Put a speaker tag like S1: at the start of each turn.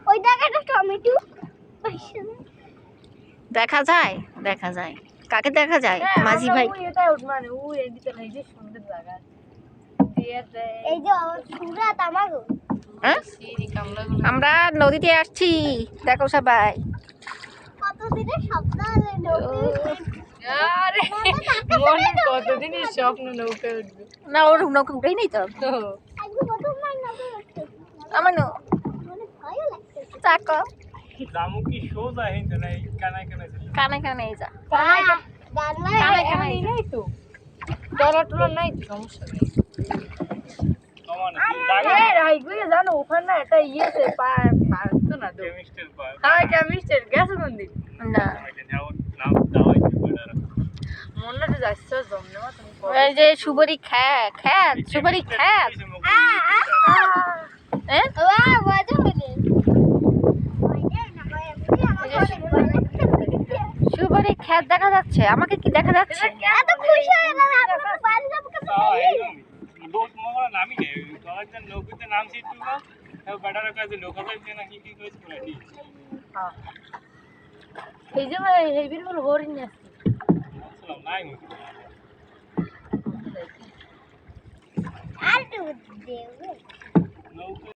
S1: ওই জায়গাটা টমেটো
S2: দেখা যায়, দেখা যায়। কাকে দেখা যায়? মাঝি ভাই।
S3: এটা মানে ও এদিকে এই যে সুন্দর জায়গা
S1: এই যে সুরাত আমাগো
S2: হ্যাঁ? আমরা নদীতে আসছি, দেখো সবাই।
S1: কতদিনের স্বপ্ন হলো নৌকা
S3: আরে মনে কতদিনের স্বপ্ন নৌকা উঠবে
S2: না, ওর নৌকা উঠেই নেই তো।
S1: আজকে প্রথমবার নৌকা উঠতে
S2: আমার
S1: মানে ভয়ও লাগছে
S2: চাকো
S4: দামু কি সোজা হিন্দে না কানায় কানায়
S2: কানে কানে যা।
S1: কানে
S2: কানে
S3: নাই তো ডলার টলার নাই তো সমস্যা নেই জানো ওখানে একটা ইয়েছে পারতো না তো
S4: কেমিস্ট্রির পার
S3: হ্যাঁ কেমিস্ট্রি গেছে মন্দির
S4: না দাও
S3: মনে তো যাচ্ছে জমনে মা তুমি
S2: এই যে সুবরি খ্যাত খ্যাত, সুবরি খ্যাত। হ্যাঁ?
S1: মজা হলে
S2: সুবরি খ্যাত দেখা যাচ্ছে, আমাকে কি দেখা যাচ্ছে?
S1: এত খুশি হয়ে গেলাম আপনার বাড়ি যাবো
S4: দোষ মগরা নামি গে কয়েকজন নৌকাতে নাম সিটু না তাও বেটার কাছে নৌকা যাইতে না কি কইছ করে দি
S3: এই যে এই বিরবল হরিণ আছে
S4: আসলে নাই
S1: আর তো দেব
S4: নৌকা